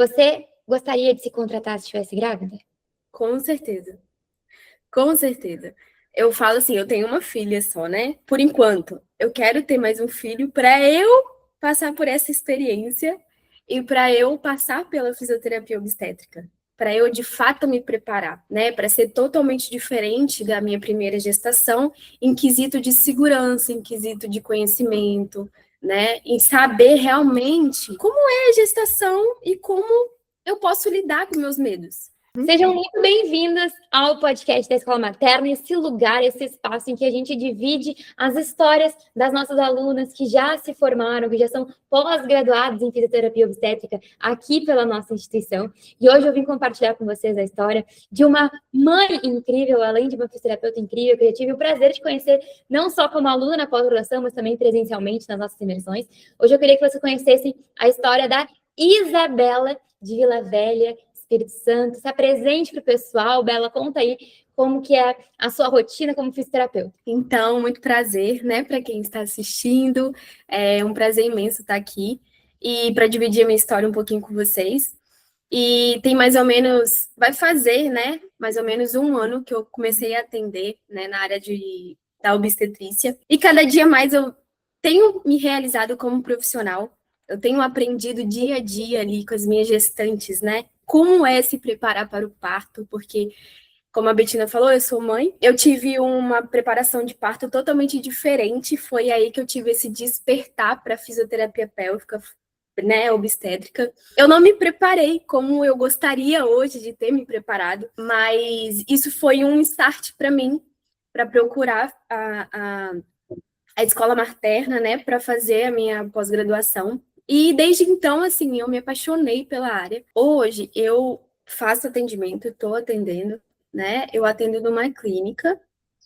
Você gostaria de se contratar se estivesse grávida? Com certeza. Com certeza. Eu falo assim, eu tenho uma filha só, né? Por enquanto, eu quero ter mais um filho para eu passar por essa experiência e para eu passar pela fisioterapia obstétrica, para eu de fato me preparar, né? Para ser totalmente diferente da minha primeira gestação, em quesito de segurança, em quesito de conhecimento, né? Em saber realmente como é a gestação e como eu posso lidar com meus medos. Sejam muito bem-vindas ao podcast da Escola Materna, esse lugar, esse espaço em que a gente divide as histórias das nossas alunas que já se formaram, que já são pós-graduadas em fisioterapia obstétrica aqui pela nossa instituição. E hoje eu vim compartilhar com vocês a história de uma mãe incrível, além de uma fisioterapeuta incrível, que eu tive o prazer de conhecer não só como aluna na pós-graduação, mas também presencialmente nas nossas imersões. Hoje eu queria que vocês conhecessem a história da Isabela de Vila Velha, Espírito Santo. Se apresente para o pessoal, Bela, conta aí como que é a sua rotina como fisioterapeuta. Então, muito prazer, né, para quem está assistindo. É um prazer imenso estar aqui e para dividir a minha história um pouquinho com vocês. E tem mais ou menos, vai fazer, né, mais ou menos um ano que eu comecei a atender, né, na área da obstetrícia. E cada dia mais eu tenho me realizado como profissional. Eu tenho aprendido dia a dia ali com as minhas gestantes, né, como é se preparar para o parto, porque como a Betina falou, eu sou mãe. Eu tive uma preparação de parto totalmente diferente. Foi aí que eu tive esse despertar para fisioterapia pélvica, né, obstétrica. Eu não me preparei como eu gostaria hoje de ter me preparado, mas isso foi um start para mim, para procurar a escola materna, né, para fazer a minha pós-graduação. E desde então, assim, eu me apaixonei pela área. Hoje eu faço atendimento, estou atendendo, né? Eu atendo numa clínica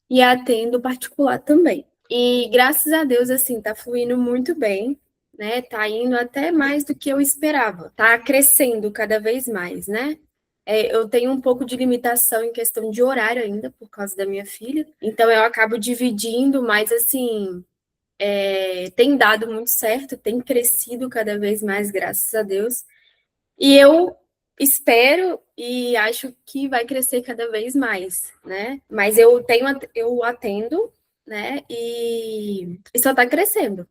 e atendo particular também. E graças a Deus, assim, tá fluindo muito bem, né? Tá indo até mais do que eu esperava. Tá crescendo cada vez mais, né? Eu tenho um pouco de limitação em questão de horário ainda, por causa da minha filha. Então, eu acabo dividindo, mas, assim, tem dado muito certo, tem crescido cada vez mais, graças a Deus. E eu espero e acho que vai crescer cada vez mais, né? Mas eu atendo, né? E só está crescendo.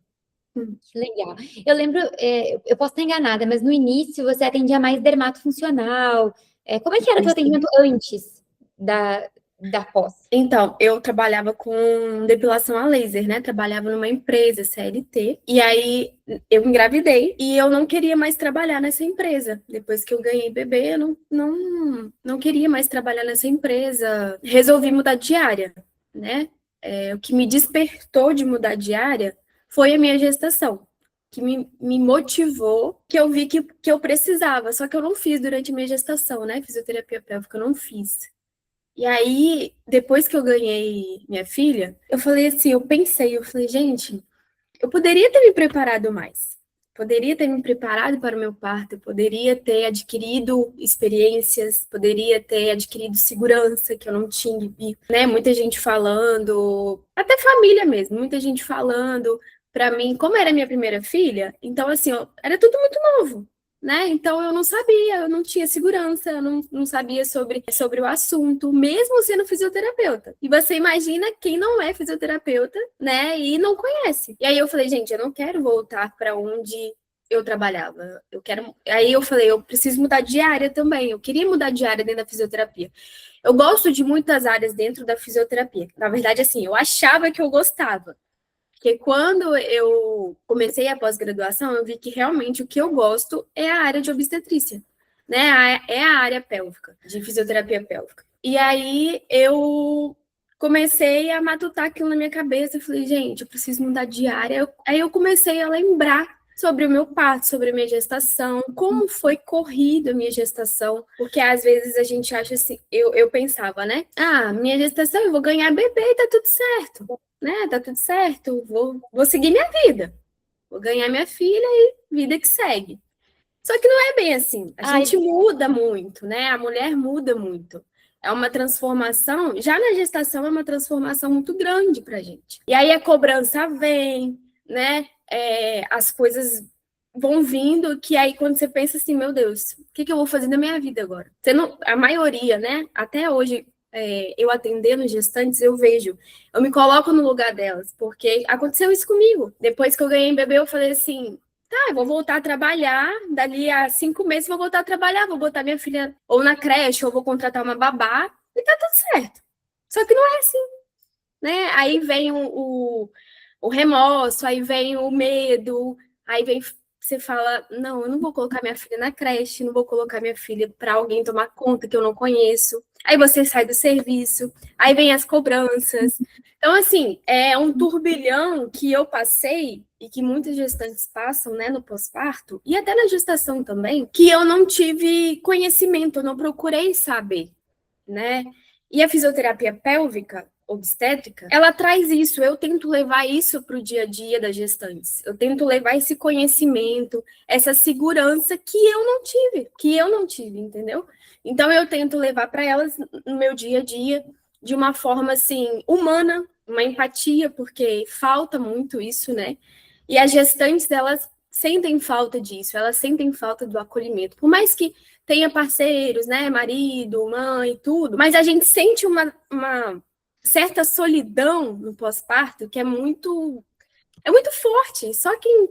Que legal. Eu lembro, eu posso estar enganada, mas no início você atendia mais dermatofuncional. Como é que era o teu atendimento antes da pós? Então, eu trabalhava com depilação a laser, né? Trabalhava numa empresa CLT. E aí eu engravidei e eu não queria mais trabalhar nessa empresa. Depois que eu ganhei bebê, eu não queria mais trabalhar nessa empresa. Resolvi mudar de área, né? O que me despertou de mudar de área foi a minha gestação, que me motivou, que eu vi que eu precisava. Só que eu não fiz durante a minha gestação, né? Fisioterapia pélvica, eu não fiz. E aí, depois que eu ganhei minha filha, eu falei assim, eu falei, gente, eu poderia ter me preparado mais. Poderia ter me preparado para o meu parto, poderia ter adquirido experiências, poderia ter adquirido segurança que eu não tinha, e, né? Muita gente falando, até família mesmo, muita gente falando para mim, como era minha primeira filha, então assim, era tudo muito novo, né? Então eu não sabia, eu não tinha segurança, eu não sabia sobre o assunto, mesmo sendo fisioterapeuta. E você imagina quem não é fisioterapeuta, né? E não conhece. E aí eu falei, gente, eu não quero voltar para onde eu trabalhava. Eu quero. Aí eu falei, eu preciso mudar de área também. Eu queria mudar de área dentro da fisioterapia. Eu gosto de muitas áreas dentro da fisioterapia. Na verdade, assim, eu achava que eu gostava. Porque quando eu comecei a pós-graduação, eu vi que realmente o que eu gosto é a área de obstetrícia, né? É a área pélvica, de fisioterapia pélvica. E aí eu comecei a matutar aquilo na minha cabeça. Eu falei, gente, eu preciso mudar de área. Aí eu comecei a lembrar sobre o meu parto, sobre a minha gestação, como foi corrida a minha gestação, porque às vezes a gente acha assim, eu pensava, né? Ah, minha gestação, eu vou ganhar bebê e tá tudo certo, né? Tá tudo certo, vou seguir minha vida, vou ganhar minha filha e vida que segue. Só que não é bem assim, a gente muda muito, né? A mulher muda muito. É uma transformação, já na gestação é uma transformação muito grande pra gente. E aí a cobrança vem, né? As coisas vão vindo, que aí quando você pensa assim, meu Deus, o que eu vou fazer na minha vida agora? A maioria, né? Até hoje, eu atendendo gestantes, eu me coloco no lugar delas, porque aconteceu isso comigo. Depois que eu ganhei bebê, eu falei assim, tá, eu vou voltar a trabalhar, dali a 5 meses vou voltar a trabalhar, vou botar minha filha ou na creche, ou vou contratar uma babá, e tá tudo certo. Só que não é assim, né? Aí vem o remorso, aí vem o medo, aí vem você fala, não, eu não vou colocar minha filha na creche, não vou colocar minha filha para alguém tomar conta que eu não conheço. Aí você sai do serviço, aí vem as cobranças. Então, assim, é um turbilhão que eu passei e que muitas gestantes passam, né, no pós-parto, e até na gestação também, que eu não tive conhecimento, eu não procurei saber, né? E a fisioterapia pélvica, obstétrica, ela traz isso. Eu tento levar isso para o dia a dia das gestantes. Eu tento levar esse conhecimento, essa segurança que eu não tive, entendeu? Então eu tento levar para elas no meu dia a dia de uma forma assim humana, uma empatia, porque falta muito isso, né? E as gestantes, elas sentem falta disso, elas sentem falta do acolhimento. Por mais que tenha parceiros, né, marido, mãe, tudo, mas a gente sente uma certa solidão no pós-parto que é muito forte, só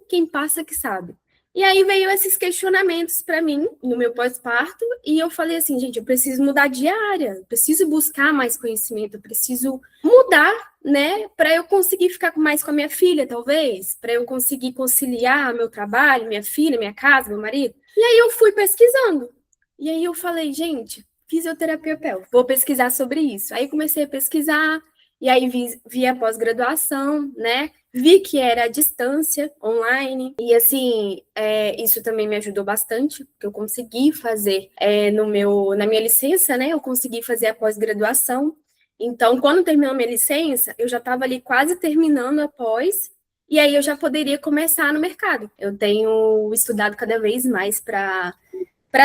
quem passa que sabe. E aí veio esses questionamentos para mim no meu pós-parto e eu falei assim, gente, eu preciso mudar de área, eu preciso buscar mais conhecimento, eu preciso mudar, né, para eu conseguir ficar mais com a minha filha, talvez, para eu conseguir conciliar meu trabalho, minha filha, minha casa, meu marido. E aí eu fui pesquisando. E aí eu falei, gente, fisioterapia pélvica, vou pesquisar sobre isso. Aí comecei a pesquisar, e aí vi a pós-graduação, né? Vi que era à distância, online, e assim, isso também me ajudou bastante, porque eu consegui fazer na minha licença, né? Eu consegui fazer a pós-graduação. Então, quando terminou minha licença, eu já estava ali quase terminando a pós, e aí eu já poderia começar no mercado. Eu tenho estudado cada vez mais para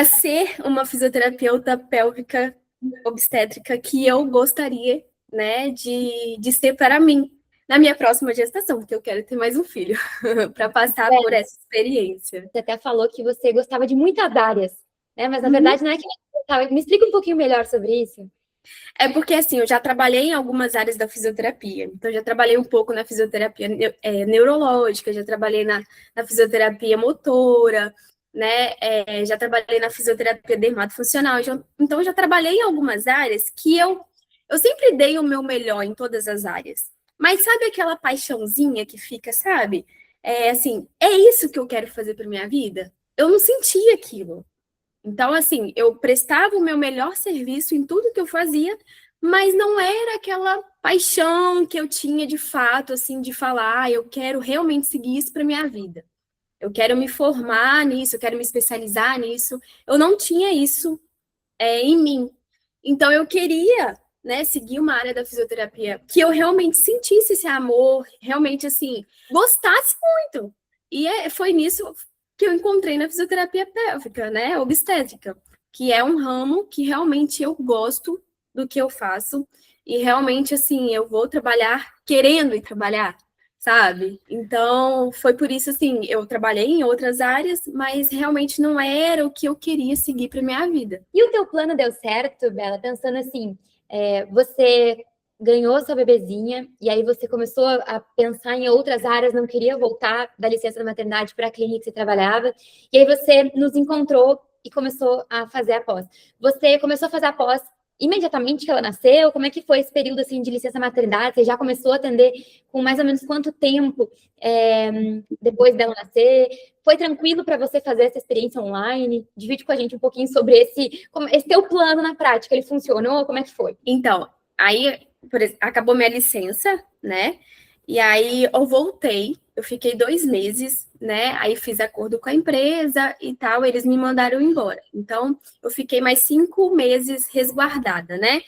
ser uma fisioterapeuta pélvica obstétrica que eu gostaria, né, de ser para mim na minha próxima gestação, porque eu quero ter mais um filho, para passar por essa experiência. Você até falou que você gostava de muitas áreas, né? Mas na verdade não é que você gostava. Me explica um pouquinho melhor sobre isso. É porque, assim, eu já trabalhei em algumas áreas da fisioterapia. Então, já trabalhei um pouco na fisioterapia neurológica, já trabalhei na fisioterapia motora, né? Já trabalhei na fisioterapia dermatofuncional. Então, já trabalhei em algumas áreas que eu sempre dei o meu melhor em todas as áreas. Mas sabe aquela paixãozinha que fica, sabe? Assim, é isso que eu quero fazer para minha vida? Eu não sentia aquilo. Então, assim, eu prestava o meu melhor serviço em tudo que eu fazia, mas não era aquela paixão que eu tinha de fato, assim, de falar, eu quero realmente seguir isso para minha vida. Eu quero me formar nisso, eu quero me especializar nisso. Eu não tinha isso em mim. Então, eu queria, né, seguir uma área da fisioterapia que eu realmente sentisse esse amor, realmente, assim, gostasse muito. E foi nisso que eu encontrei na fisioterapia pélvica, né, obstétrica, que é um ramo que realmente eu gosto do que eu faço e realmente, assim, eu vou trabalhar querendo ir trabalhar, sabe? Então, foi por isso, assim, eu trabalhei em outras áreas, mas realmente não era o que eu queria seguir para minha vida. E o teu plano deu certo, Bela? Pensando assim, você ganhou sua bebezinha e aí você começou a pensar em outras áreas, não queria voltar da licença da maternidade para a clínica que você trabalhava, e aí você nos encontrou e começou a fazer a pós. Você começou a fazer a pós imediatamente que ela nasceu? Como é que foi esse período assim de licença maternidade? Você já começou a atender com mais ou menos quanto tempo depois dela nascer? Foi tranquilo para você fazer essa experiência online? Divide com a gente um pouquinho sobre esse teu plano na prática. Ele funcionou? Como é que foi? Então, aí acabou minha licença, né? E aí eu voltei, eu fiquei 2 meses, né? Aí fiz acordo com a empresa e tal, eles me mandaram embora. Então, eu fiquei mais 5 meses resguardada, né?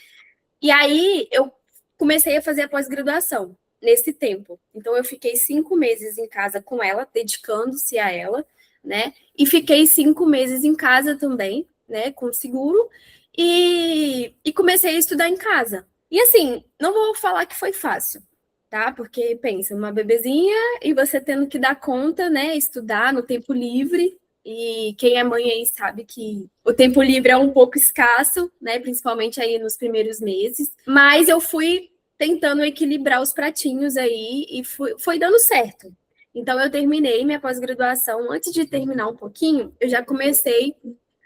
E aí eu comecei a fazer a pós-graduação nesse tempo. Então, eu fiquei 5 meses em casa com ela, dedicando-se a ela, né? E fiquei 5 meses em casa também, né? Com seguro. E comecei a estudar em casa. E assim, não vou falar que foi fácil, tá? Porque, pensa, uma bebezinha e você tendo que dar conta, né? Estudar no tempo livre. E quem é mãe aí sabe que o tempo livre é um pouco escasso, né? Principalmente aí nos primeiros meses. Mas eu fui tentando equilibrar os pratinhos aí e foi dando certo. Então, eu terminei minha pós-graduação. Antes de terminar um pouquinho, eu já comecei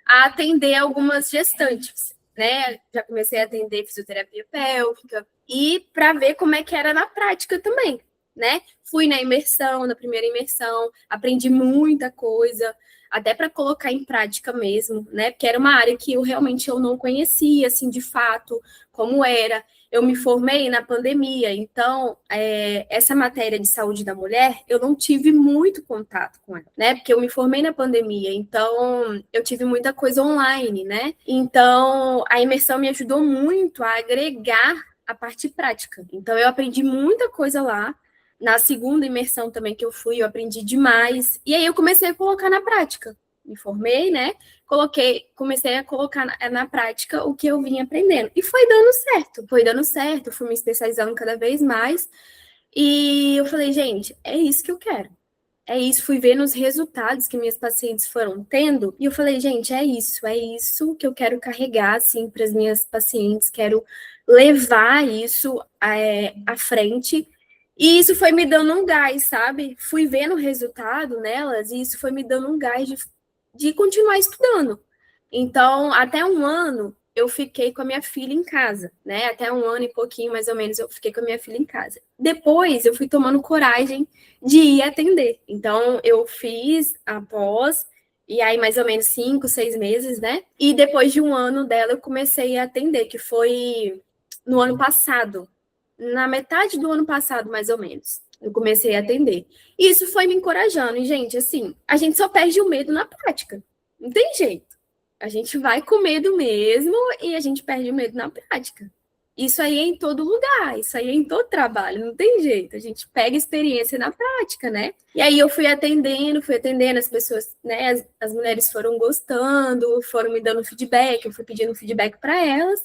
a atender algumas gestantes, né? Já comecei a atender fisioterapia pélvica e para ver como é que era na prática também, né? Fui na imersão, na primeira imersão, aprendi muita coisa, até para colocar em prática mesmo, né? Porque era uma área que eu não conhecia, assim, de fato, como era. Eu me formei na pandemia, então essa matéria de saúde da mulher eu não tive muito contato com ela, né? Porque eu me formei na pandemia, então eu tive muita coisa online, né? Então a imersão me ajudou muito a agregar a parte prática. Então eu aprendi muita coisa lá. Na segunda imersão também que eu fui, eu aprendi demais. E aí eu comecei a colocar na prática. Me formei, né? Comecei a colocar na prática o que eu vinha aprendendo. E foi dando certo, fui me especializando cada vez mais. E eu falei, gente, é isso que eu quero. É isso, fui vendo os resultados que minhas pacientes foram tendo, e eu falei, gente, é isso que eu quero carregar, assim, para as minhas pacientes, quero levar isso à frente, e isso foi me dando um gás, sabe? Fui vendo o resultado nelas, e isso foi me dando um gás de continuar estudando. Então, até um ano, eu fiquei com a minha filha em casa, né? Até um ano e pouquinho, mais ou menos, eu fiquei com a minha filha em casa. Depois, eu fui tomando coragem de ir atender. Então, eu fiz a pós, e aí mais ou menos 5, 6 meses, né? E depois de um ano dela, eu comecei a atender, que foi no ano passado. Na metade do ano passado, mais ou menos, eu comecei a atender. E isso foi me encorajando. E, gente, assim, a gente só perde o medo na prática. Não tem jeito. A gente vai com medo mesmo e a gente perde o medo na prática. Isso aí é em todo lugar, isso aí é em todo trabalho, não tem jeito. A gente pega experiência na prática, né? E aí eu fui atendendo as pessoas, né? As mulheres foram gostando, foram me dando feedback, eu fui pedindo feedback para elas.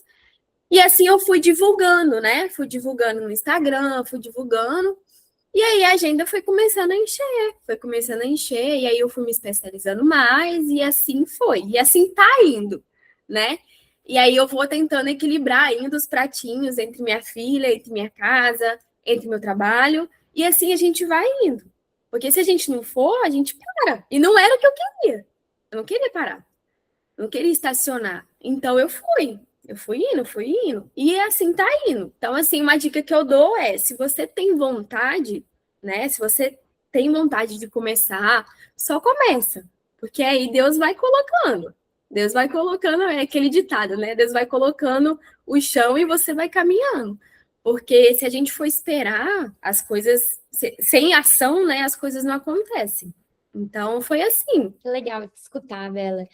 E assim eu fui divulgando, né? Fui divulgando no Instagram, fui divulgando. E aí a agenda foi começando a encher, e aí eu fui me especializando mais, e assim foi. E assim tá indo, né? E aí eu vou tentando equilibrar ainda os pratinhos entre minha filha, entre minha casa, entre meu trabalho, e assim a gente vai indo. Porque se a gente não for, a gente para. E não era o que eu queria. Eu não queria parar. Eu não queria estacionar. Então eu fui. Eu fui indo. E assim tá indo. Então, assim, uma dica que eu dou é: se você tem vontade, né? Se você tem vontade de começar, só começa. Porque aí Deus vai colocando. Deus vai colocando, é aquele ditado, né? Deus vai colocando o chão e você vai caminhando. Porque se a gente for esperar as coisas sem ação, né? As coisas não acontecem. Então, foi assim. Que legal de escutar, Bela.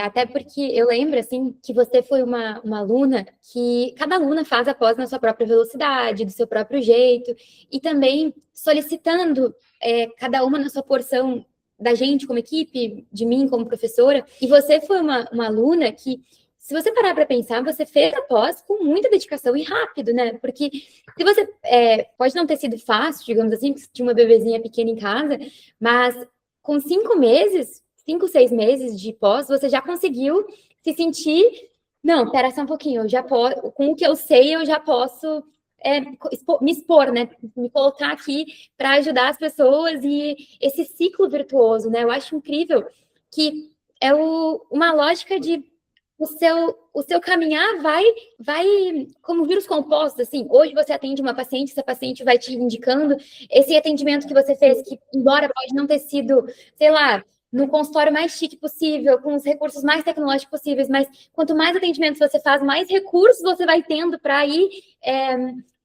Até porque eu lembro, assim, que você foi uma aluna que cada aluna faz a pós na sua própria velocidade, do seu próprio jeito, e também solicitando cada uma na sua porção da gente como equipe, de mim como professora. E você foi uma aluna que, se você parar para pensar, você fez a pós com muita dedicação e rápido, né? Porque se você pode não ter sido fácil, digamos assim, porque você tinha uma bebezinha pequena em casa, mas com 5 meses, 5, 6 meses de pós, você já conseguiu se sentir. Não, pera só um pouquinho, eu já posso, com o que eu sei, eu já posso me expor, né? Me colocar aqui para ajudar as pessoas e esse ciclo virtuoso, né? Eu acho incrível que é uma lógica de o seu caminhar vai como vírus compostos, assim. Hoje você atende uma paciente, essa paciente vai te indicando esse atendimento que você fez, que embora pode não ter sido, sei lá, no consultório mais chique possível, com os recursos mais tecnológicos possíveis, mas quanto mais atendimentos você faz, mais recursos você vai tendo para ir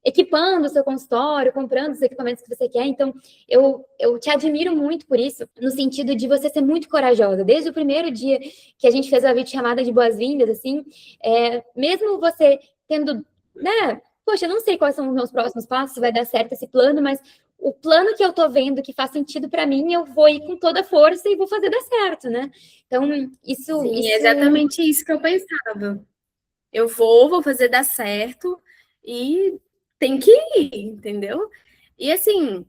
equipando o seu consultório, comprando os equipamentos que você quer. Então, eu te admiro muito por isso, no sentido de você ser muito corajosa. Desde o primeiro dia que a gente fez a videochamada de boas-vindas, assim, mesmo você tendo, né? Poxa, eu não sei quais são os meus próximos passos, se vai dar certo esse plano, mas o plano que eu tô vendo que faz sentido para mim, eu vou ir com toda a força e vou fazer dar certo, né? Então, Sim, é exatamente isso que eu pensava. Eu vou fazer dar certo e tem que ir, entendeu? E assim,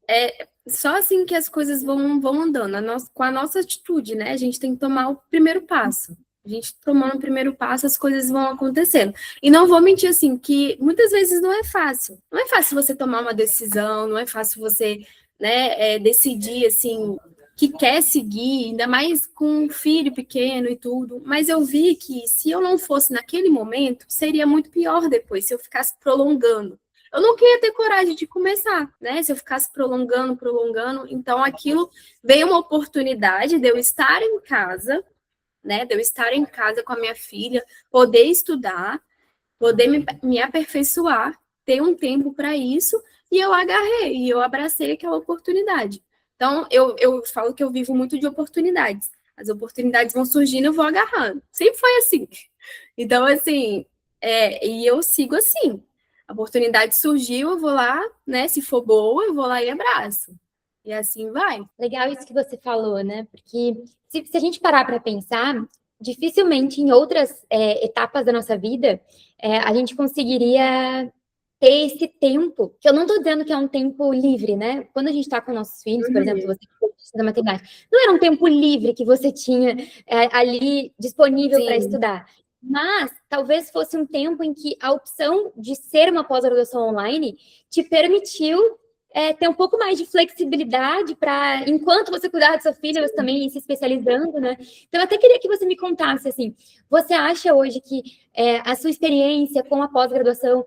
é só assim que as coisas vão andando, com a nossa atitude, né? A gente tem que tomar o primeiro passo. A gente tomando o primeiro passo, as coisas vão acontecendo. E não vou mentir assim, que muitas vezes não é fácil. Não é fácil você tomar uma decisão, não é fácil você, né, decidir assim que quer seguir, ainda mais com um filho pequeno e tudo. Mas eu vi que se eu não fosse naquele momento, seria muito pior depois, se eu ficasse prolongando. Eu não queria ter coragem de começar, né? Se eu ficasse prolongando, então aquilo veio uma oportunidade de eu estar em casa, né? De eu estar em casa com a minha filha, poder estudar, poder me aperfeiçoar, ter um tempo para isso, e eu agarrei, e eu abracei aquela oportunidade. Então, eu falo que eu vivo muito de oportunidades. As oportunidades vão surgindo, eu vou agarrando. Sempre foi assim. Então, assim, e eu sigo assim. A oportunidade surgiu, eu vou lá, né? Se for boa, eu vou lá e abraço. E assim vai. Legal isso que você falou, né? Porque se a gente parar para pensar, dificilmente em outras etapas da nossa vida a gente conseguiria ter esse tempo, que eu não estou dizendo que é um tempo livre, né? Quando a gente está com nossos filhos, por exemplo, você da maternidade, não era um tempo livre que você tinha ali disponível para estudar. Mas talvez fosse um tempo em que a opção de ser uma pós-graduação online te permitiu ter um pouco mais de flexibilidade para, enquanto você cuidar da sua filha, você também ir se especializando, né? Então, eu até queria que você me contasse, assim, você acha hoje que a sua experiência com a pós-graduação,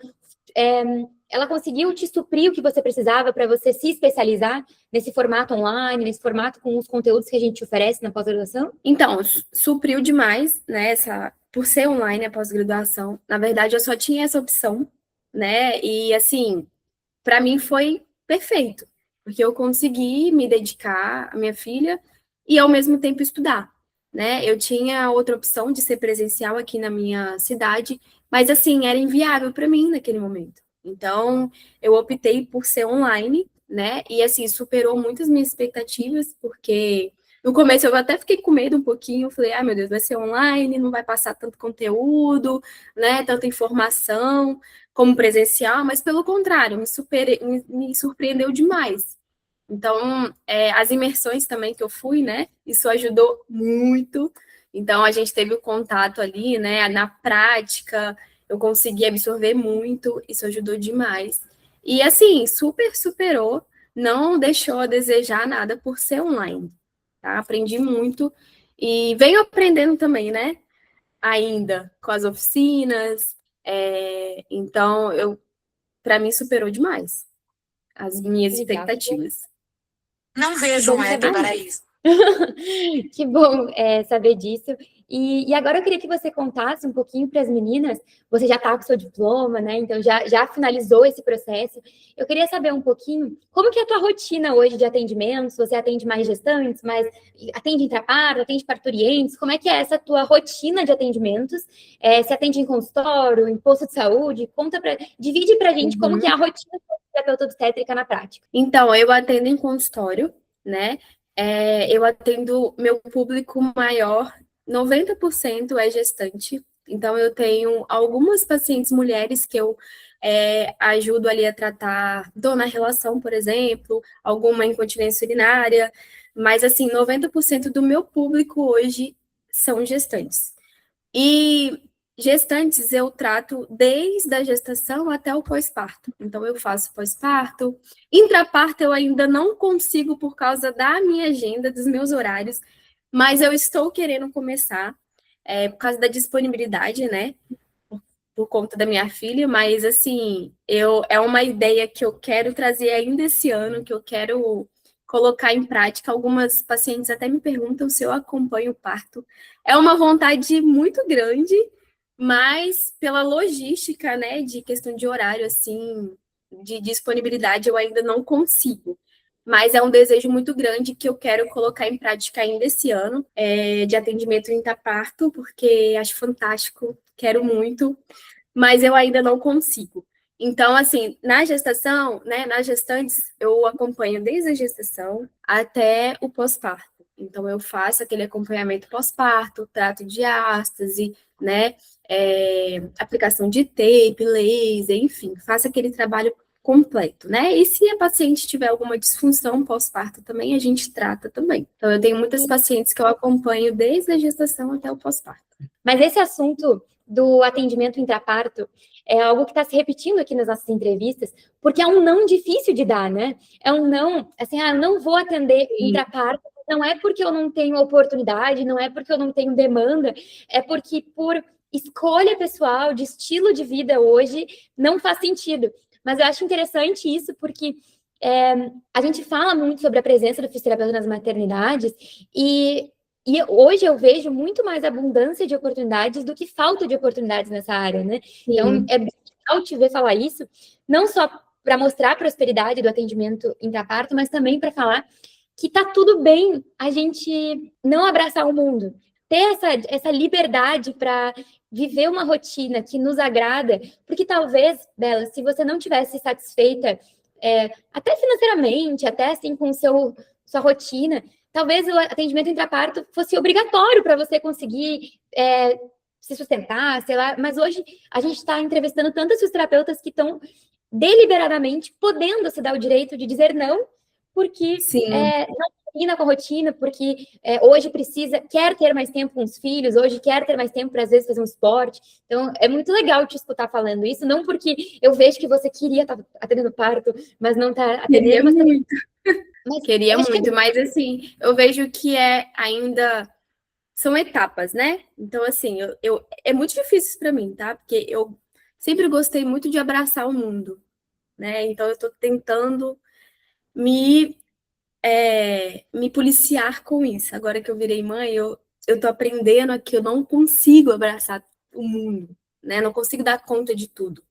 ela conseguiu te suprir o que você precisava para você se especializar nesse formato online, nesse formato com os conteúdos que a gente oferece na pós-graduação? Então, supriu demais, né, por ser online a pós-graduação. Na verdade, eu só tinha essa opção, né, e assim, para mim foi perfeito, porque eu consegui me dedicar à minha filha e ao mesmo tempo estudar, né? Eu tinha outra opção de ser presencial aqui na minha cidade, mas assim, era inviável para mim naquele momento. Então, eu optei por ser online, né? E assim, superou muitas minhas expectativas, porque no começo eu até fiquei com medo um pouquinho, falei, ai meu Deus, vai ser online, não vai passar tanto conteúdo, né? Tanta informação como presencial, mas pelo contrário, me surpreendeu demais. Então, as imersões também que eu fui, né? Isso ajudou muito. Então, a gente teve o contato ali, né? Na prática, eu consegui absorver muito, isso ajudou demais. E, assim, super superou, não deixou a desejar nada por ser online, tá? Aprendi muito e venho aprendendo também, né? Ainda com as oficinas. Então, para mim, superou demais as minhas Legal. expectativas. Não vejo um app para isso. Que bom saber disso. E agora eu queria que você contasse um pouquinho para as meninas. Você já está com seu diploma, né? Então já finalizou esse processo. Eu queria saber um pouquinho como que é a tua rotina hoje de atendimentos. Você atende mais gestantes, mais atende intraparto, atende parturientes? Como é que é essa tua rotina de atendimentos? Você atende em consultório, em posto de saúde? Divide para a gente como que é a rotina do terapeuta obstétrica na prática. Então, eu atendo em consultório, né? Eu atendo meu público maior, 90% é gestante. Então, eu tenho algumas pacientes mulheres que eu ajudo ali a tratar dor na relação, por exemplo, alguma incontinência urinária, mas assim, 90% do meu público hoje são gestantes. E gestantes eu trato desde a gestação até o pós-parto. Então, eu faço pós-parto. Intraparto eu ainda não consigo por causa da minha agenda, dos meus horários, mas eu estou querendo começar, por causa da disponibilidade, né? Por conta da minha filha, mas assim, é uma ideia que eu quero trazer ainda esse ano, que eu quero colocar em prática. Algumas pacientes até me perguntam se eu acompanho o parto. É uma vontade muito grande, mas pela logística, né, de questão de horário, assim, de disponibilidade, eu ainda não consigo. Mas é um desejo muito grande que eu quero colocar em prática ainda esse ano, de atendimento intraparto, porque acho fantástico, quero muito, mas eu ainda não consigo. Então, assim, na gestação, né, nas gestantes, eu acompanho desde a gestação até o pós-parto. Então, eu faço aquele acompanhamento pós-parto, trato de diástase, né, aplicação de tape, laser, enfim, faço aquele trabalho completo, né? E se a paciente tiver alguma disfunção pós-parto também, a gente trata também. Então, eu tenho muitas pacientes que eu acompanho desde a gestação até o pós-parto. Mas esse assunto do atendimento intraparto é algo que está se repetindo aqui nas nossas entrevistas, porque é um não difícil de dar, né? É um não, assim, não vou atender intraparto, não é porque eu não tenho oportunidade, não é porque eu não tenho demanda, é porque por escolha pessoal, de estilo de vida hoje, não faz sentido. Mas eu acho interessante isso, porque a gente fala muito sobre a presença do fisioterapeuta nas maternidades, e hoje eu vejo muito mais abundância de oportunidades do que falta de oportunidades nessa área, né? Sim. Então, é legal te ver falar isso, não só para mostrar a prosperidade do atendimento intraparto, mas também para falar que tá tudo bem a gente não abraçar o mundo, ter essa liberdade para viver uma rotina que nos agrada, porque talvez, Bela, se você não tivesse satisfeita, até financeiramente, até assim com sua rotina, talvez o atendimento intraparto fosse obrigatório para você conseguir se sustentar, sei lá, mas hoje a gente está entrevistando tantos fisioterapeutas que estão deliberadamente podendo se dar o direito de dizer não, porque não combina com a rotina, porque hoje quer ter mais tempo com os filhos, hoje quer ter mais tempo para, às vezes, fazer um esporte. Então, é muito legal te escutar falando isso, não porque eu vejo que você queria estar atendendo parto, mas não está atendendo. Queria muito, mas assim, eu vejo que ainda são etapas, né? Então, assim, é muito difícil para mim, tá? Porque eu sempre gostei muito de abraçar o mundo, né? Então, eu estou tentando me policiar com isso. Agora que eu virei mãe, eu tô aprendendo que eu não consigo abraçar o mundo, né? Não consigo dar conta de tudo.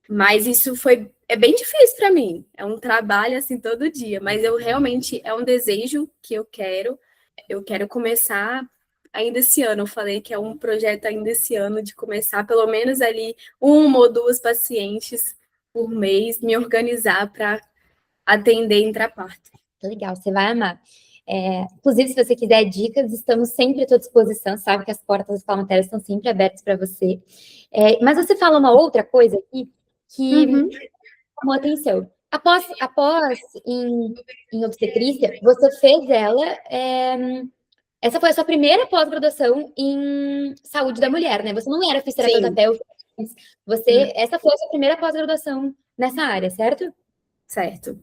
Mas isso é bem difícil para mim. É um trabalho assim todo dia, mas eu realmente é um desejo que eu quero. Eu quero começar ainda esse ano. Eu falei que é um projeto ainda esse ano de começar pelo menos ali 1 ou 2 pacientes por mês, me organizar para atender intraparto. Legal, você vai amar. Inclusive, se você quiser dicas, estamos sempre à sua disposição, sabe que as portas da Escola Materna estão sempre abertas para você. Mas você fala uma outra coisa aqui que chamou a atenção. Após em obstetrícia, você fez ela. Essa foi a sua primeira pós-graduação em saúde da mulher, né? Você não era fisioterapeuta pélvica, essa foi a sua primeira pós-graduação nessa área, certo? Certo.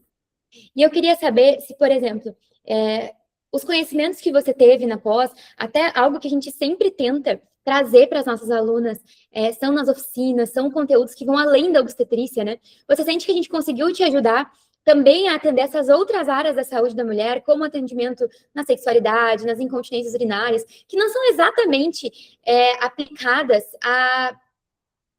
E eu queria saber se, por exemplo, os conhecimentos que você teve na pós, até algo que a gente sempre tenta trazer para as nossas alunas, são nas oficinas, são conteúdos que vão além da obstetrícia, né? Você sente que a gente conseguiu te ajudar também a atender essas outras áreas da saúde da mulher, como atendimento na sexualidade, nas incontinências urinárias, que não são exatamente aplicadas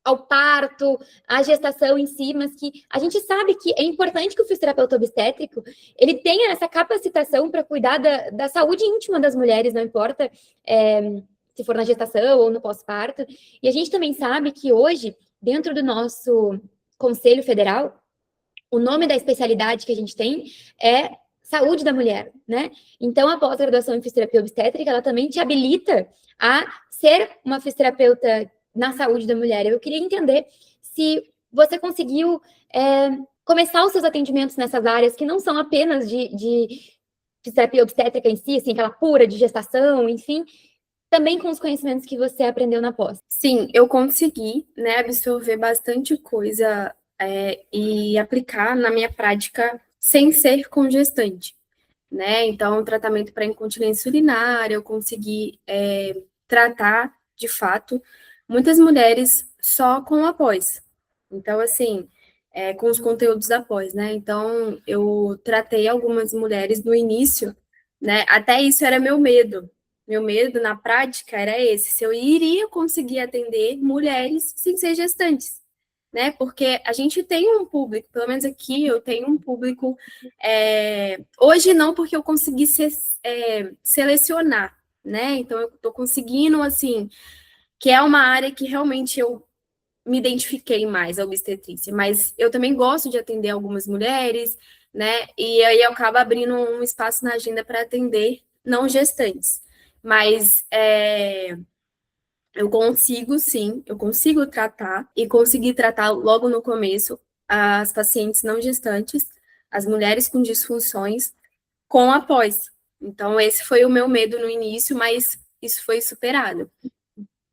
ao parto, à gestação em si, mas que a gente sabe que é importante que o fisioterapeuta obstétrico ele tenha essa capacitação para cuidar da saúde íntima das mulheres, não importa se for na gestação ou no pós-parto. E a gente também sabe que hoje, dentro do nosso Conselho Federal, o nome da especialidade que a gente tem é saúde da mulher, né? Então, a pós-graduação em fisioterapia obstétrica, ela também te habilita a ser uma fisioterapeuta na saúde da mulher. Eu queria entender se você conseguiu começar os seus atendimentos nessas áreas que não são apenas de fisioterapia obstétrica em si, assim, aquela pura de gestação, enfim, também com os conhecimentos que você aprendeu na pós. Sim, eu consegui, né, absorver bastante coisa e aplicar na minha prática sem ser com gestante, né? Então, tratamento para incontinência urinária, eu consegui tratar, de fato, muitas mulheres só com após. Então, assim, com os conteúdos após, né? Então, eu tratei algumas mulheres no início, né? Até isso era meu medo. Meu medo na prática era esse, se eu iria conseguir atender mulheres sem ser gestantes, né? Porque a gente tem um público, pelo menos aqui eu tenho um público, hoje não, porque eu consegui selecionar, né? Então eu estou conseguindo, assim, que é uma área que realmente eu me identifiquei mais, a obstetrícia, mas eu também gosto de atender algumas mulheres, né? E aí eu acabo abrindo um espaço na agenda para atender não gestantes. Mas eu consigo, sim, eu consigo tratar, e consegui tratar logo no começo as pacientes não gestantes, as mulheres com disfunções, com a pós. Então, esse foi o meu medo no início, mas isso foi superado.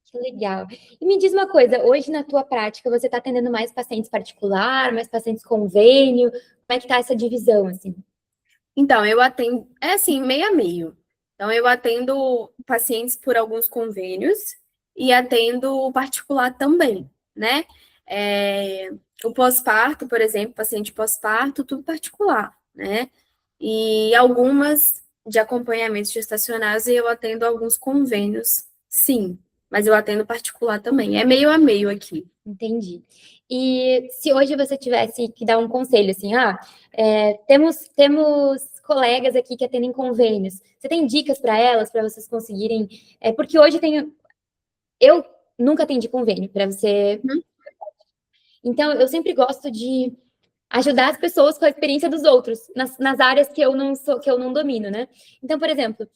Que legal. E me diz uma coisa, hoje na tua prática, você está atendendo mais pacientes particular, mais pacientes convênio? Como é que tá essa divisão, assim? Então, eu atendo, é assim, meio a meio. Então, eu atendo pacientes por alguns convênios e atendo particular também, né? O pós-parto, por exemplo, paciente pós-parto, tudo particular, né? E algumas de acompanhamentos gestacionais eu atendo alguns convênios, sim, mas eu atendo particular também. É meio a meio aqui. Entendi. E se hoje você tivesse que dar um conselho, assim, temos colegas aqui que atendem convênios. Você tem dicas para elas, para vocês conseguirem? Porque hoje eu nunca atendi convênio, para você. Então, eu sempre gosto de ajudar as pessoas com a experiência dos outros, nas áreas que eu não domino, né? Então, por exemplo,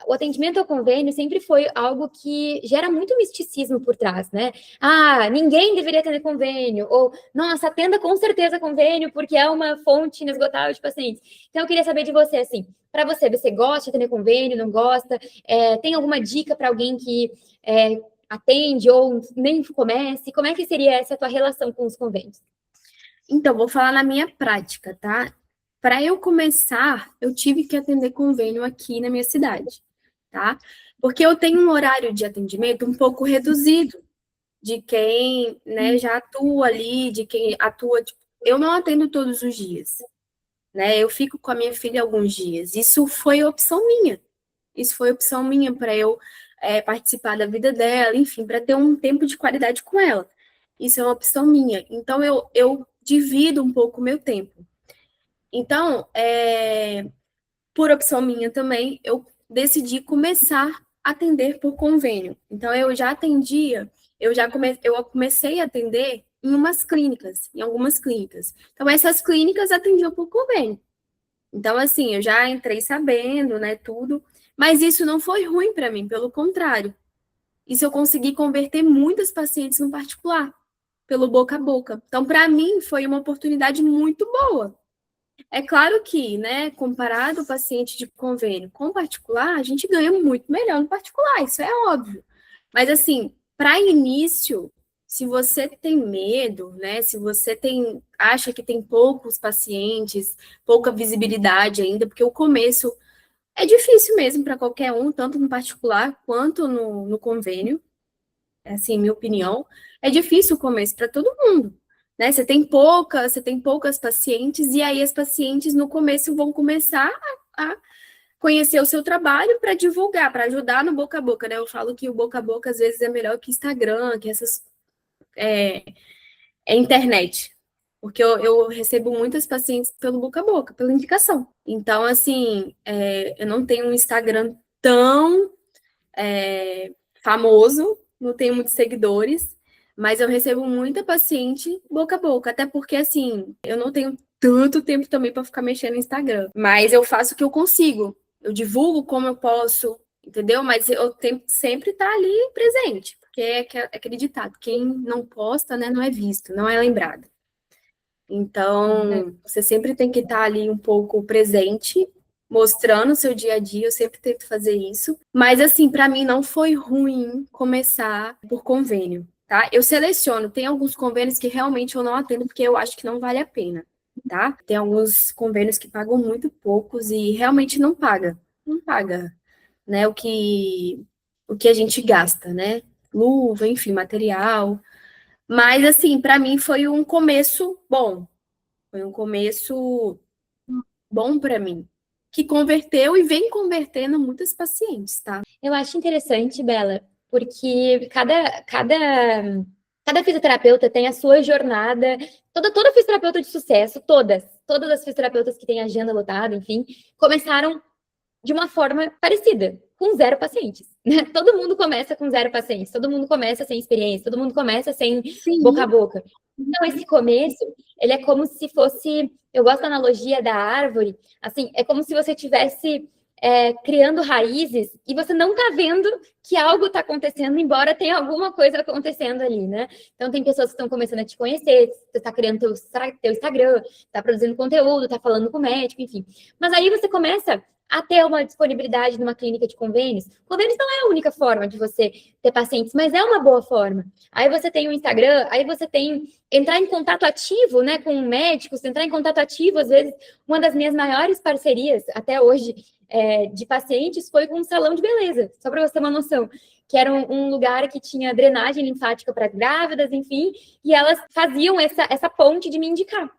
o atendimento ao convênio sempre foi algo que gera muito misticismo por trás, né? Ah, ninguém deveria atender convênio, ou, nossa, atenda com certeza convênio, porque é uma fonte inesgotável de pacientes. Então, eu queria saber de você, assim, para você, você gosta de atender convênio, não gosta? Tem alguma dica para alguém que atende ou nem comece? Como é que seria essa tua relação com os convênios? Então, vou falar na minha prática, tá? Para eu começar, eu tive que atender convênio aqui na minha cidade, tá? Porque eu tenho um horário de atendimento um pouco reduzido de quem, né, já atua ali, de quem atua. Tipo, eu não atendo todos os dias, né? Eu fico com a minha filha alguns dias. Isso foi opção minha. Isso foi opção minha para eu participar da vida dela, enfim, para ter um tempo de qualidade com ela. Isso é uma opção minha. Então, eu divido um pouco o meu tempo. Então, por opção minha também, eu decidi começar a atender por convênio. Então, eu já atendia, eu comecei a atender em algumas clínicas. Então, essas clínicas atendiam por convênio. Então, assim, eu já entrei sabendo, né, tudo, mas isso não foi ruim para mim, pelo contrário. Isso eu consegui converter muitos pacientes no particular, pelo boca a boca. Então, para mim, foi uma oportunidade muito boa. É claro que, né, comparado o paciente de convênio com particular, a gente ganha muito melhor no particular, isso é óbvio. Mas, assim, para início, se você tem medo, né, se você acha que tem poucos pacientes, pouca visibilidade ainda, porque o começo é difícil mesmo para qualquer um, tanto no particular quanto no convênio, é assim, minha opinião, é difícil o começo para todo mundo, né? Você tem poucas pacientes, e aí as pacientes no começo vão começar a conhecer o seu trabalho para divulgar, para ajudar no boca a boca, né? Eu falo que o boca a boca às vezes é melhor que Instagram, que essas internet. Porque eu recebo muitas pacientes pelo boca a boca, pela indicação. Então, assim, eu não tenho um Instagram tão famoso, não tenho muitos seguidores, mas eu recebo muita paciente boca a boca, até porque, assim, eu não tenho tanto tempo também para ficar mexendo no Instagram, mas eu faço o que eu consigo, eu divulgo como eu posso, entendeu? Mas eu tenho sempre estar ali presente, porque é aquele ditado, quem não posta, né, não é visto, não é lembrado. Então, você sempre tem que estar ali um pouco presente, mostrando o seu dia a dia, eu sempre tento fazer isso. Mas, assim, para mim não foi ruim começar por convênio, tá? Eu seleciono, tem alguns convênios que realmente eu não atendo porque eu acho que não vale a pena, tá? Tem alguns convênios que pagam muito poucos e realmente não paga, né? O que a gente gasta, né? Luva, enfim, material. Mas, assim, para mim foi um começo bom. Foi um começo bom para mim, que converteu e vem convertendo muitas pacientes, tá? Eu acho interessante, Bela, porque cada fisioterapeuta tem a sua jornada. Toda fisioterapeuta de sucesso, todas as fisioterapeutas que têm agenda lotada, enfim, começaram de uma forma parecida, com 0 pacientes. Né? Todo mundo começa com 0 pacientes, todo mundo começa sem experiência, todo mundo começa sem boca a boca. Então, esse começo, ele é como se fosse, eu gosto da analogia da árvore, assim, é como se você tivesse criando raízes e você não está vendo que algo está acontecendo, embora tenha alguma coisa acontecendo ali, né? Então, tem pessoas que estão começando a te conhecer, você está criando teu Instagram, está produzindo conteúdo, está falando com o médico, enfim. Mas aí você começa a ter uma disponibilidade numa clínica de convênios. Convênios não é a única forma de você ter pacientes, mas é uma boa forma. Aí você tem o Instagram, aí você tem entrar em contato ativo, né, com médicos, entrar em contato ativo, às vezes, uma das minhas maiores parcerias, até hoje, de pacientes, foi com um salão de beleza, só para você ter uma noção, que era um lugar que tinha drenagem linfática para grávidas, enfim, e elas faziam essa ponte de me indicar.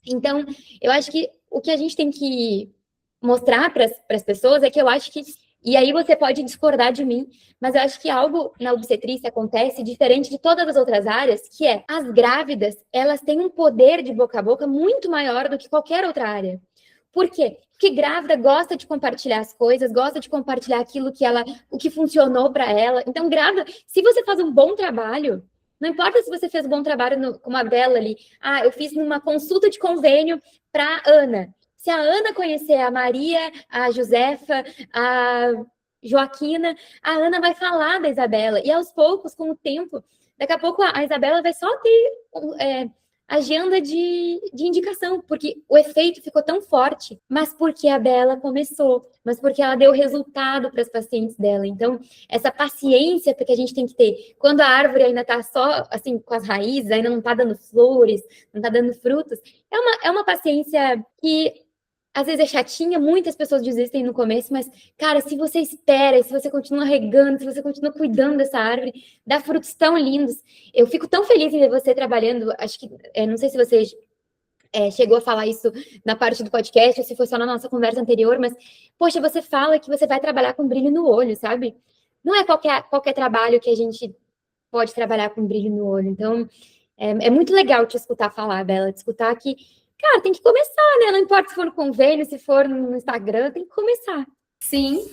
Então, eu acho que o que a gente tem que mostrar para as pessoas é que eu acho que, e aí você pode discordar de mim, mas eu acho que algo na obstetrícia acontece diferente de todas as outras áreas, que é as grávidas, elas têm um poder de boca a boca muito maior do que qualquer outra área. Por quê? Porque grávida gosta de compartilhar as coisas, gosta de compartilhar aquilo o que funcionou para ela. Então, grávida, se você faz um bom trabalho, não importa se você fez um bom trabalho como a Bela ali, eu fiz uma consulta de convênio para Ana. Se a Ana conhecer a Maria, a Josefa, a Joaquina, a Ana vai falar da Isabela. E aos poucos, com o tempo, daqui a pouco a Isabela vai só ter agenda de indicação, porque o efeito ficou tão forte, mas porque a Bela começou, mas porque ela deu resultado para as pacientes dela. Então, essa paciência que a gente tem que ter, quando a árvore ainda está só, assim, com as raízes, ainda não está dando flores, não está dando frutos, é uma paciência que às vezes é chatinha, muitas pessoas desistem no começo, mas, cara, se você espera, se você continua regando, se você continua cuidando dessa árvore, dá frutos tão lindos. Eu fico tão feliz em ver você trabalhando, acho que, não sei se você chegou a falar isso na parte do podcast, ou se foi só na nossa conversa anterior, mas, poxa, você fala que você vai trabalhar com brilho no olho, sabe? Não é qualquer trabalho que a gente pode trabalhar com brilho no olho. Então, é muito legal te escutar falar, Bela, te escutar que, cara, tem que começar, né? Não importa se for no convênio, se for no Instagram, tem que começar. Sim,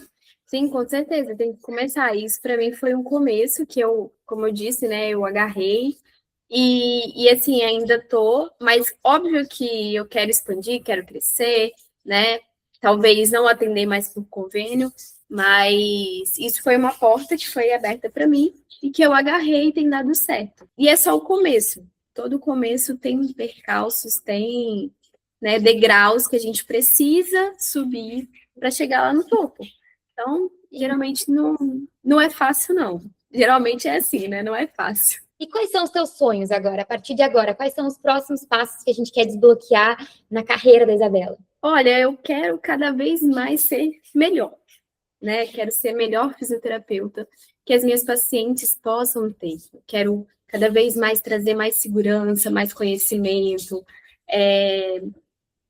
com certeza, tem que começar. Isso para mim foi um começo que eu, como eu disse, né, eu agarrei e assim, ainda tô, mas óbvio que eu quero expandir, quero crescer, né? Talvez não atender mais por convênio, mas isso foi uma porta que foi aberta para mim e que eu agarrei e tem dado certo. E é só o começo. Todo começo tem percalços, tem, né, degraus que a gente precisa subir para chegar lá no topo. Então, geralmente não é fácil, não. Geralmente é assim, né? Não é fácil. E quais são os teus sonhos agora, a partir de agora? Quais são os próximos passos que a gente quer desbloquear na carreira da Isabela? Olha, eu quero cada vez mais ser melhor, né? Quero ser melhor fisioterapeuta, que as minhas pacientes possam ter. Quero cada vez mais trazer mais segurança, mais conhecimento.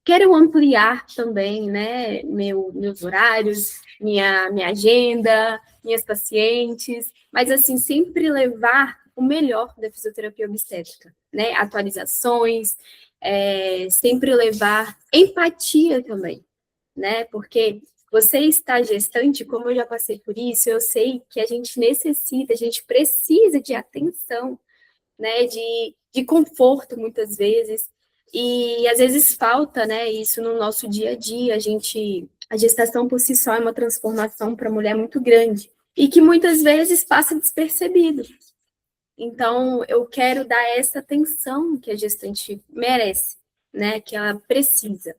Quero ampliar também, né, meus horários, minha agenda, minhas pacientes, mas assim, sempre levar o melhor da fisioterapia obstétrica, né? Atualizações, sempre levar empatia também, né? Porque você está gestante, como eu já passei por isso, eu sei que a gente precisa de atenção, né? De conforto, muitas vezes, e às vezes falta, né, isso no nosso dia a dia. A gestação por si só é uma transformação para a mulher muito grande e que muitas vezes passa despercebido. Então, eu quero dar essa atenção que a gestante merece, né, que ela precisa.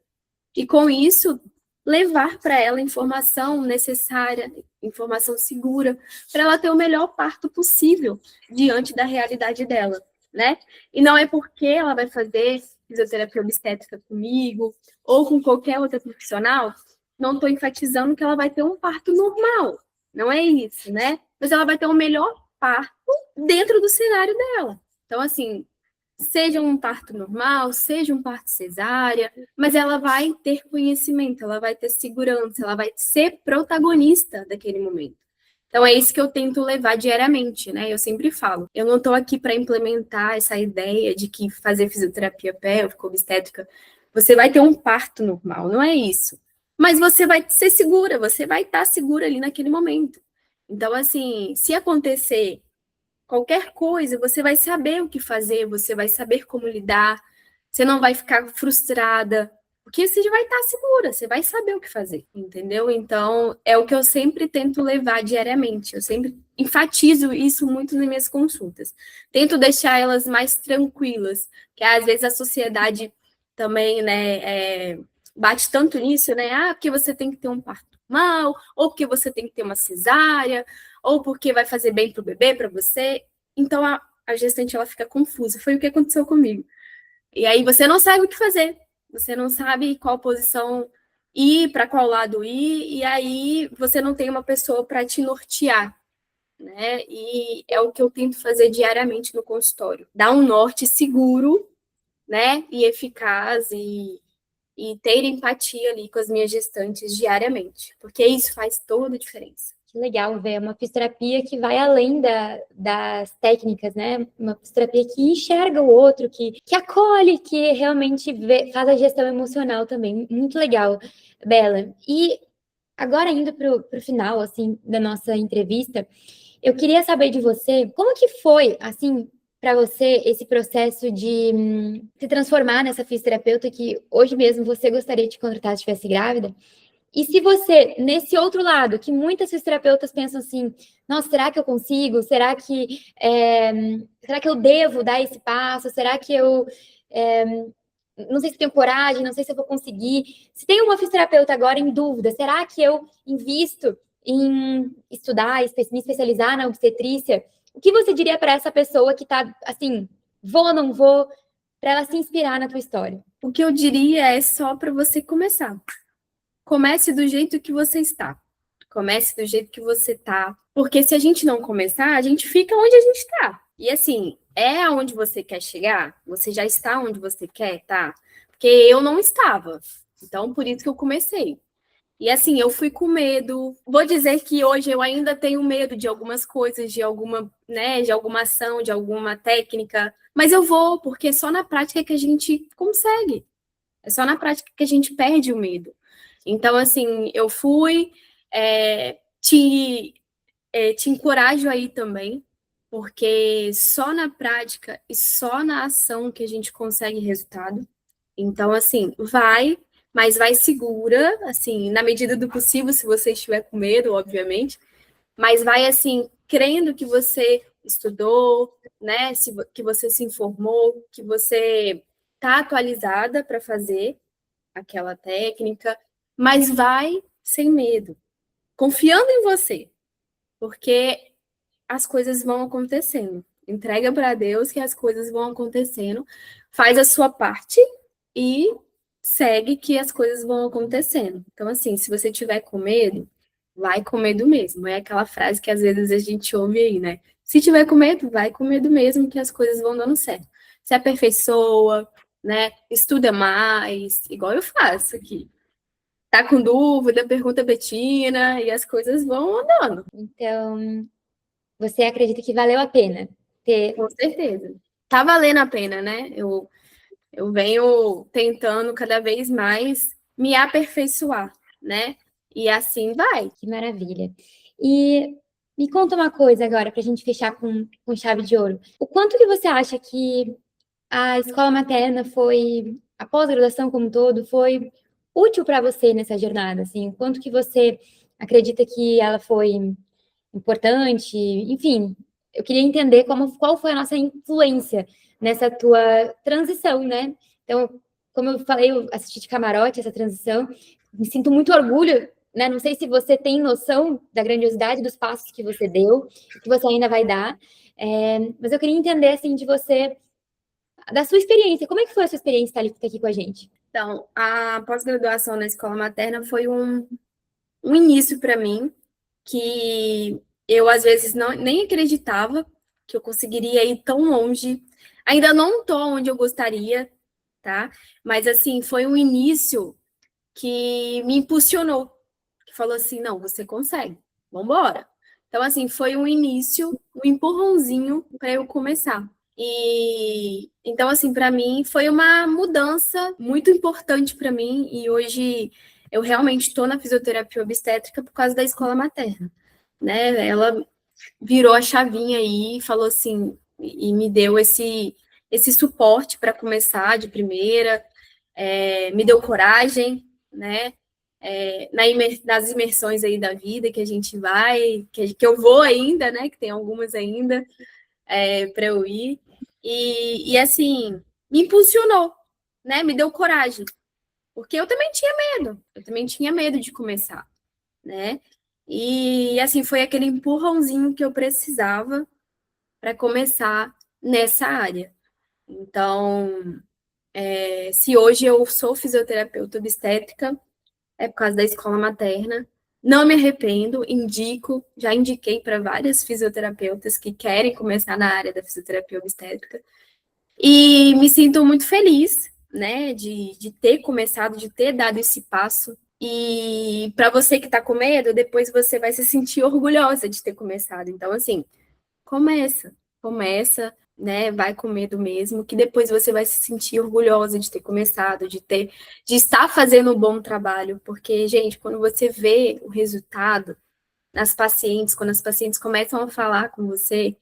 E com isso, levar para ela a informação necessária, informação segura, para ela ter o melhor parto possível diante da realidade dela, né? E não é porque ela vai fazer fisioterapia obstétrica comigo ou com qualquer outra profissional, não estou enfatizando que ela vai ter um parto normal, não é isso, né? Mas ela vai ter o melhor parto dentro do cenário dela. Então, assim, seja um parto normal, seja um parto cesárea, mas ela vai ter conhecimento, ela vai ter segurança, ela vai ser protagonista daquele momento. Então, é isso que eu tento levar diariamente, né? Eu sempre falo, eu não estou aqui para implementar essa ideia de que fazer fisioterapia pélvica, obstétrica, você vai ter um parto normal, não é isso. Mas você vai ser segura, você vai estar segura ali naquele momento. Então, assim, se acontecer qualquer coisa, você vai saber o que fazer, você vai saber como lidar, você não vai ficar frustrada, Porque você já vai estar segura, você vai saber o que fazer, entendeu? Então, é o que eu sempre tento levar diariamente. Eu sempre enfatizo isso muito nas minhas consultas. Tento deixar elas mais tranquilas, que às vezes a sociedade também, né, bate tanto nisso, né? Ah, porque você tem que ter um parto normal, ou porque você tem que ter uma cesárea, ou porque vai fazer bem para o bebê, para você. Então, a gestante, ela fica confusa. Foi o que aconteceu comigo. E aí você não sabe o que fazer. Você não sabe qual posição ir, para qual lado ir, e aí você não tem uma pessoa para te nortear, né? E é o que eu tento fazer diariamente no consultório. Dar um norte seguro, né? E eficaz e ter empatia ali com as minhas gestantes diariamente, porque isso faz toda a diferença. Que legal ver uma fisioterapia que vai além das técnicas, né? Uma fisioterapia que enxerga o outro, que acolhe, que realmente faz a gestão emocional também. Muito legal, Bela. E agora indo para o final, assim, da nossa entrevista, eu queria saber de você, como que foi, assim, para você esse processo de se transformar nessa fisioterapeuta que hoje mesmo você gostaria de contratar se estivesse grávida? E se você, nesse outro lado, que muitas fisioterapeutas pensam assim, nossa, será que eu consigo? Será que eu devo dar esse passo? Será que eu não sei se tenho coragem, não sei se eu vou conseguir. Se tem uma fisioterapeuta agora em dúvida, será que eu invisto em estudar, me especializar na obstetrícia? O que você diria para essa pessoa que está assim, vou ou não vou, para ela se inspirar na tua história? O que eu diria é só para você começar. Comece do jeito que você está. Comece do jeito que você está. Porque se a gente não começar, a gente fica onde a gente está. E assim, é aonde você quer chegar? Você já está onde você quer, tá? Porque eu não estava. Então, por isso que eu comecei. E assim, eu fui com medo. Vou dizer que hoje eu ainda tenho medo de algumas coisas, de alguma, né, de alguma ação, de alguma técnica, mas eu vou, porque é só na prática que a gente consegue. É só na prática que a gente perde o medo. Então, assim, eu fui, te encorajo aí também, porque só na prática e só na ação que a gente consegue resultado. Então, assim, vai, mas vai segura, assim, na medida do possível, se você estiver com medo, obviamente, mas vai, assim, crendo que você estudou, né, que você se informou, que você está atualizada para fazer aquela técnica, mas vai sem medo, confiando em você, porque as coisas vão acontecendo. Entrega para Deus que as coisas vão acontecendo, faz a sua parte e segue que as coisas vão acontecendo. Então, assim, se você tiver com medo, vai com medo mesmo. É aquela frase que às vezes a gente ouve aí, né? Se tiver com medo, vai com medo mesmo que as coisas vão dando certo. Se aperfeiçoa, né? Estuda mais, igual eu faço aqui. Tá com dúvida, pergunta a Betina e as coisas vão andando. Então, você acredita que valeu a pena ter. Com certeza. Tá valendo a pena, né? Eu venho tentando cada vez mais me aperfeiçoar, né? E assim vai. Que maravilha. E me conta uma coisa agora, para a gente fechar com chave de ouro. O quanto que você acha que a escola materna foi, a pós-graduação como um todo, foi útil para você nessa jornada? Assim, o quanto que você acredita que ela foi importante? Enfim, eu queria entender qual foi a nossa influência nessa tua transição, né? Então, como eu falei, eu assisti de camarote essa transição, me sinto muito orgulho, né? Não sei se você tem noção da grandiosidade dos passos que você deu, que você ainda vai dar, mas eu queria entender, assim, de você, da sua experiência. Como é que foi a sua experiência estar aqui com a gente? Então, a pós-graduação na escola materna foi um início para mim que eu, às vezes, nem acreditava que eu conseguiria ir tão longe. Ainda não estou onde eu gostaria, tá? Mas, assim, foi um início que me impulsionou, que falou assim, não, você consegue, vamos embora. Então, assim, foi um início, um empurrãozinho para eu começar. E então, assim, para mim foi uma mudança muito importante para mim e hoje eu realmente estou na fisioterapia obstétrica por causa da escola materna, né? Ela virou a chavinha aí, falou assim e me deu esse suporte para começar de primeira, me deu coragem, né? Nas imersões aí da vida que a gente vai, que eu vou ainda, né? Que tem algumas ainda para eu ir. E assim, me impulsionou, né? Me deu coragem. Porque eu também tinha medo de começar, né? E assim, foi aquele empurrãozinho que eu precisava para começar nessa área. Então, se hoje eu sou fisioterapeuta obstétrica, é por causa da escola materna. Não me arrependo, já indiquei para várias fisioterapeutas que querem começar na área da fisioterapia obstétrica. E me sinto muito feliz, né, de ter começado, de ter dado esse passo. E para você que está com medo, depois você vai se sentir orgulhosa de ter começado. Então, assim, começa, né? Vai com medo mesmo, que depois você vai se sentir orgulhosa de ter começado, de estar fazendo um bom trabalho, porque, gente, quando você vê o resultado nas pacientes, quando as pacientes começam a falar com você,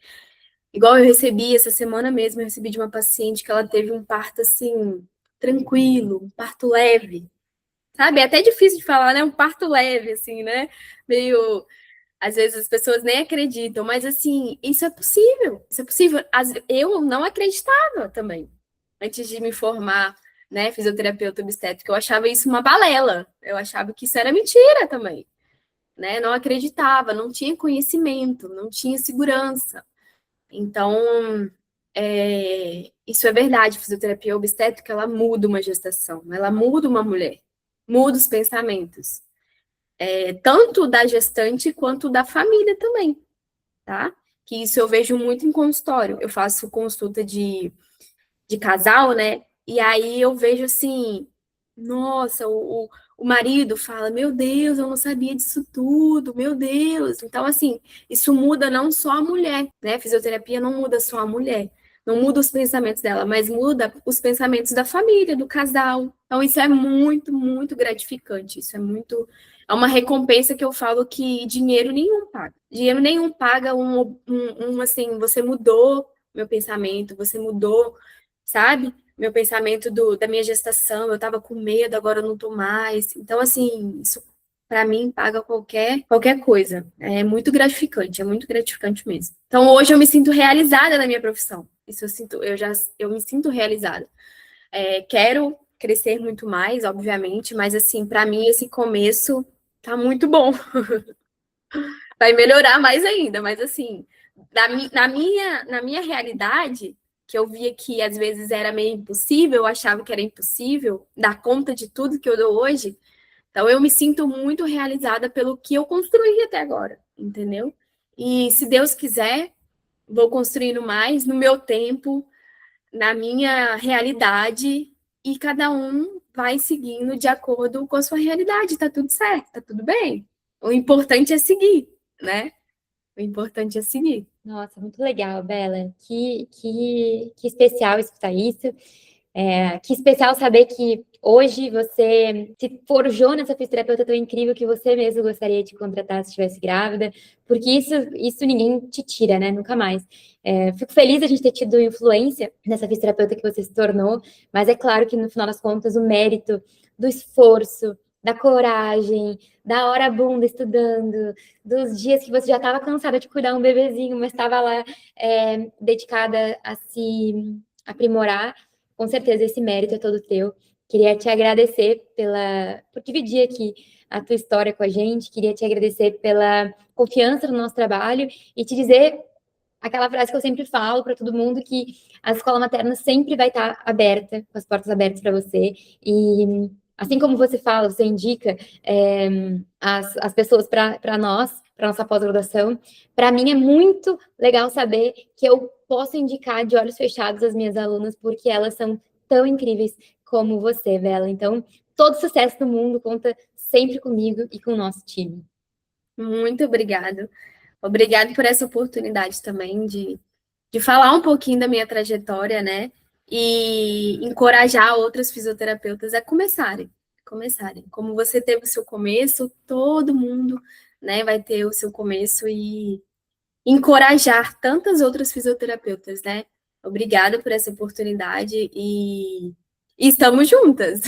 igual eu recebi essa semana mesmo, eu recebi de uma paciente que ela teve um parto assim tranquilo, um parto leve. Sabe? É até difícil de falar, né? Um parto leve assim, né? Meio às vezes as pessoas nem acreditam, mas assim, isso é possível. Isso é possível. Eu não acreditava também, antes de me formar, né, fisioterapeuta obstétrica. Eu achava isso uma balela. Eu achava que isso era mentira também, né? Não acreditava, não tinha conhecimento, não tinha segurança. Então, isso é verdade. Fisioterapia obstétrica, ela muda uma gestação, ela muda uma mulher, muda os pensamentos tanto da gestante quanto da família também, tá? Que isso eu vejo muito em consultório. Eu faço consulta de casal, né? E aí eu vejo assim, nossa, o marido fala, meu Deus, eu não sabia disso tudo, meu Deus. Então, assim, isso muda não só a mulher, né? Fisioterapia não muda só a mulher, não muda os pensamentos dela, mas muda os pensamentos da família, do casal. Então, isso é muito, muito gratificante. É uma recompensa que eu falo que dinheiro nenhum paga. Dinheiro nenhum paga assim, você mudou meu pensamento, você mudou, sabe? Meu pensamento da minha gestação, eu tava com medo, agora eu não tô mais. Então, assim, isso para mim paga qualquer coisa. É muito gratificante mesmo. Então, hoje eu me sinto realizada na minha profissão. Isso eu me sinto realizada. Quero crescer muito mais, obviamente, mas assim, para mim esse começo tá muito bom. Vai melhorar mais ainda, mas assim, na minha realidade, que eu via que às vezes era meio impossível, eu achava que era impossível dar conta de tudo que eu dou hoje. Então eu me sinto muito realizada pelo que eu construí até agora, entendeu? E se Deus quiser, vou construindo mais no meu tempo, na minha realidade, e cada um vai seguindo de acordo com a sua realidade. Tá tudo certo, tá tudo bem. O importante é seguir, né? O importante é seguir. Nossa, muito legal, Bela. Que especial escutar isso. Que especial saber que hoje você se forjou nessa fisioterapeuta tão incrível que você mesmo gostaria de contratar se estivesse grávida, porque isso ninguém te tira, né? Nunca mais. Fico feliz de a gente ter tido influência nessa fisioterapeuta que você se tornou, mas é claro que no final das contas o mérito do esforço, da coragem, da hora bunda estudando, dos dias que você já estava cansada de cuidar um bebezinho, mas estava lá dedicada a se aprimorar, com certeza esse mérito é todo teu. Queria te agradecer por dividir aqui a tua história com a gente, queria te agradecer pela confiança no nosso trabalho e te dizer aquela frase que eu sempre falo para todo mundo, que a escola materna sempre vai estar aberta, com as portas abertas para você. E assim como você fala, você indica as pessoas para nós, para nossa pós-graduação, para mim é muito legal saber que eu posso indicar de olhos fechados as minhas alunas, porque elas são tão incríveis como você, Bela. Então, todo sucesso do mundo conta sempre comigo e com o nosso time. Muito obrigada. Obrigada por essa oportunidade também de falar um pouquinho da minha trajetória, né? E encorajar outros fisioterapeutas a começarem. Como você teve o seu começo, todo mundo, né, vai ter o seu começo e encorajar tantas outras fisioterapeutas, né? Obrigada por essa oportunidade e E estamos juntas.